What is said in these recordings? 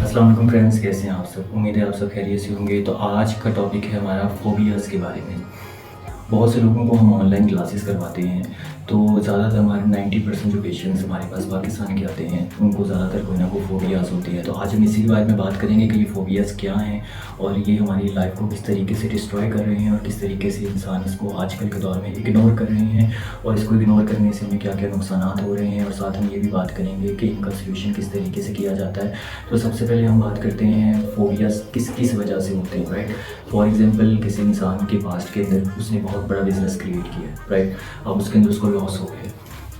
अस्सलाम वालेकुम फ्रेंड्स, कैसे हैं आप सब। उम्मीद है आप सब खैरियत से होंगे। तो आज का टॉपिक है हमारा फोबियाज़ के बारे में। बहुत से लोगों को हम ऑनलाइन क्लासेस करवाते हैं, तो ज़्यादातर हमारे 90% जो पेशेंट्स हमारे पास पाकिस्तान के आते हैं उनको ज़्यादातर कोई ना कोई फोबियाज़ होती है। तो आज हम इसी के बारे में बात करेंगे कि ये फोबियाज़ क्या हैं और ये हमारी लाइफ को किस तरीके से डिस्ट्रॉय कर रहे हैं और किस तरीके से इंसान इसको आजकल के दौर में इग्नोर कर रहे हैं और इसको इग्नोर करने से हमें क्या क्या नुकसान हो रहे हैं। और साथ हम ये भी बात करेंगे कि इनका सोल्यूशन किस तरीके से किया जाता है। तो सबसे पहले हम बात करते हैं फोबियाज़ किस किस वजह से होते हैं, राइट। फॉर एग्जांपल, किसी इंसान के पास्ट के अंदर उसने बहुत बड़ा बिजनेस क्रिएट किया, राइट। अब उसके अंदर उसको लॉस हो गया,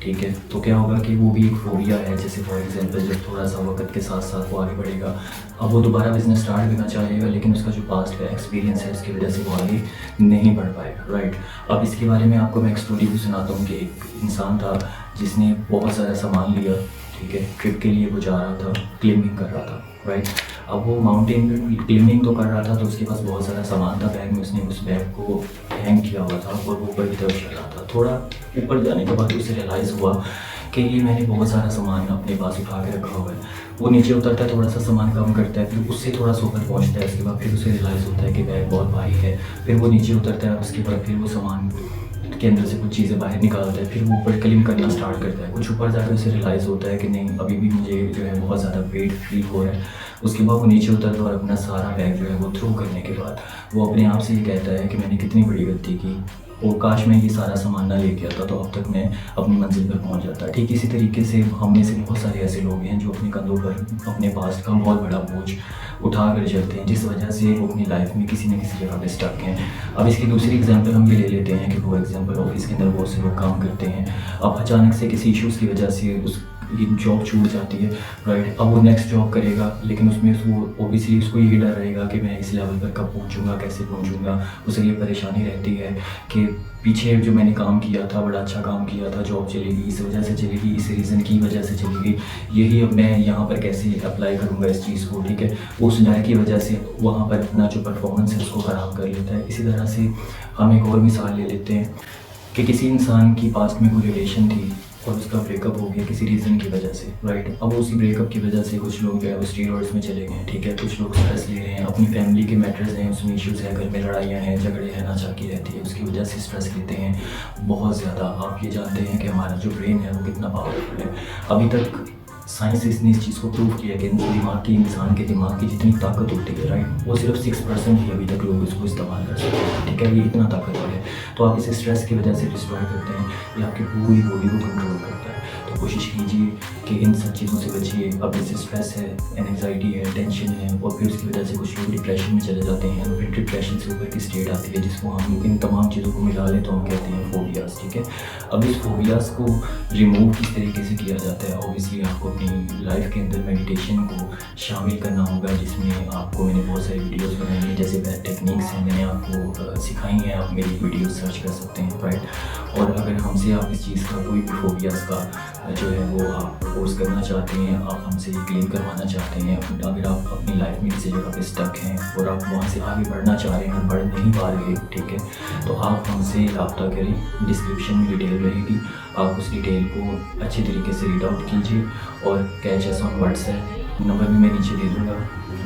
ठीक है। तो क्या होगा कि वो भी एक फोबिया है। जैसे फॉर एग्जांपल, जब थोड़ा सा वक्त के साथ साथ वो आगे बढ़ेगा, अब वो दोबारा बिजनेस स्टार्ट करना चाहेगा, लेकिन उसका जो पास्ट का एक्सपीरियंस है उसकी वजह से वो आगे नहीं बढ़ पाएगा, राइट। अब इसके बारे में आपको मैं एक स्टोरी भी सुनाता हूँ कि एक इंसान था जिसने बहुत सारा सामान लिया, ठीक है। ट्रिप के लिए वो जा रहा था, क्लाइंबिंग कर रहा था, राइट। अब वो माउंटेन क्लाइंबिंग तो कर रहा था, तो उसके पास बहुत सारा सामान था बैग में। उसने उस बैग को हैंग किया हुआ था और वो ऊपर की तरफ चल रहा था। थोड़ा ऊपर जाने के बाद उसे रियलाइज़ हुआ कि ये मैंने बहुत सारा सामान अपने पास उठा के रखा हुआ है। वो नीचे उतरता है, थोड़ा सा सामान कम करता है, फिर उससे थोड़ा सा ऊपर पहुँचता है। उसके बाद फिर उसे रियलाइज़ होता है कि बैग बहुत भारी है। फिर वो नीचे उतरता है, उसके बाद फिर वो सामान के अंदर से कुछ चीज़ें बाहर निकालता है। फिर वो ऊपर क्लीन करना स्टार्ट करता है। कुछ ऊपर जाकर उसे रियलाइज़ होता है कि नहीं, अभी भी मुझे जो है बहुत ज़्यादा वेट फील हो रहा है। उसके बाद वो नीचे उतरता है और अपना सारा बैग जो है वो थ्रो करने के बाद वो अपने आप से ये कहता है कि मैंने कितनी बड़ी गलती की और काश मैं ये सारा सामान ना लेके आता तो अब तक मैं अपनी मंजिल पर पहुंच जाता। ठीक इसी तरीके से हम में से बहुत सारे ऐसे लोग हैं जो अपने कंधों पर अपने पास्ट का बहुत बड़ा बोझ उठा कर चलते हैं, जिस वजह से वो अपनी लाइफ में किसी न किसी जगह पे स्टक हैं। अब इसकी दूसरी एग्जांपल हम ये ले लेते हैं कि फॉर एग्जांपल ऑफिस के अंदर बहुत से लोग काम करते हैं। अब अचानक से किसी इश्यूज़ की वजह से उस जॉब छूट जाती है, राइट। अब वो नेक्स्ट जॉब करेगा, लेकिन उसमें वो ओबियसली उसको यही डर रहेगा कि मैं इस लेवल पर कब पहुंचूंगा, कैसे पहुंचूंगा। उसे ये परेशानी रहती है कि पीछे जो मैंने काम किया था, बड़ा अच्छा काम किया था, जॉब चलेगी, इस वजह से चलेगी, इस रीज़न की वजह से चलेगी, यही अब मैं यहाँ पर कैसे अप्लाई करूँगा इस चीज़ को, ठीक है। उस डर की वजह से वहाँ पर अपना जो परफॉर्मेंस है उसको ख़राब कर लेता है। इसी तरह से हम एक और मिसाल ले लेते हैं कि किसी इंसान की पास्ट में कोई रिलेशन थी और उसका ब्रेकअप हो गया किसी रीज़न की वजह से, राइट। अब उसी ब्रेकअप की वजह से कुछ लोग जो है वो स्टीरॉइड्स में चले गए हैं, ठीक है। कुछ लोग स्ट्रेस ले रहे हैं, अपनी फैमिली के मैटर्स हैं, उसमें इश्यूज़ है, घर में लड़ाइयाँ हैं, झगड़े हैं, नाचाकी रहती है, उसकी वजह से स्ट्रेस लेते हैं बहुत ज़्यादा। आप ये जानते हैं कि हमारा जो ब्रेन है वो कितना पावरफुल है। अभी तक साइंस ने इस चीज़ को प्रूव किया कि इंसान के दिमाग की जितनी ताकत होती है, राइट, वो सिर्फ 6% ही अभी तक लोग इसको इस्तेमाल कर सकते हैं, ठीक है। ये इतना ताकतवर है। तो आप इसे स्ट्रेस की वजह से डिस्ट्रॉय करते हैं, ये आपकी पूरी बॉडी को कंट्रोल करता है। तो कोशिश कीजिए कि इन सब चीज़ों से बचिए। अब जैसे स्ट्रेस है, एंग्जाइटी है, टेंशन है, और फिर उसकी वजह से कुछ लोग डिप्रेशन में चले जाते हैं और फिर डिप्रेशन से ऊपर की स्टेट आती है, जिसको हम इन तमाम चीज़ों को मिला लें तो हम कहते हैं फोबियाज़, ठीक है। अब इस फोबियाज़ को रिमूव किस तरीके से किया जाता है, ऑब्वियसली आपको अपनी लाइफ के अंदर मेडिटेशन को शामिल करना होगा, जिसमें आपको मैंने बहुत सारी वीडियोस बनाई हैं, जैसे बेस्ट टेक्निक्स हैं मैंने आपको सिखाई हैं। आप मेरी वीडियो सर्च कर सकते हैं, राइट। और अगर हमसे आप इस चीज़ का कोई भी फोबियाज़ का जो है वो आप कोर्स करना चाहते हैं, आप हमसे क्लीन करवाना चाहते हैं, अगर आप अपनी लाइफ में किसी जगह पे स्टक हैं और आप वहाँ से आगे बढ़ना चाह रहे हैं और बढ़ नहीं पा रहे, ठीक है, तो आप हमसे रब्ता करें। डिस्क्रिप्शन में डिटेल रहेगी, आप उस डिटेल को अच्छे तरीके से रीड आउट कीजिए और catch us on WhatsApp number भी मैं नीचे दे दूँगा,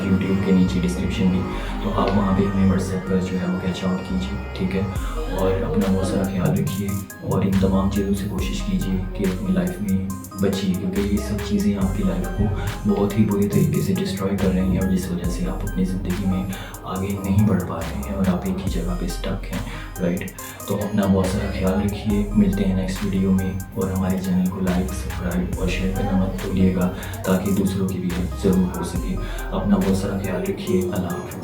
यूट्यूब के नीचे डिस्क्रिप्शन भी। तो आप वहाँ पे हमें व्हाट्सएप पर जो है वो कैच आउट कीजिए, ठीक है। और अपना बहुत सारा ख्याल रखिए और इन तमाम चीज़ों से कोशिश कीजिए कि अपनी लाइफ में बचिए, क्योंकि ये सब चीज़ें आपकी लाइफ को बहुत ही बुरी तरीके से डिस्ट्रॉय कर रही हैं और जिस वजह से आप अपनी ज़िंदगी में आगे नहीं बढ़ पा रहे हैं और आप एक ही जगह पे स्टक हैं, राइट। तो अपना बहुत सारा ख्याल रखिए। मिलते हैं नेक्स्ट वीडियो में, और हमारे चैनल को लाइक, सब्सक्राइब और शेयर करना मत भूलिएगा ताकि दूसरों की भी हेल्प ज़रूर हो सके। अपना बहुत सारा ख्याल रखिए। अल्लाह हाफ़िज़।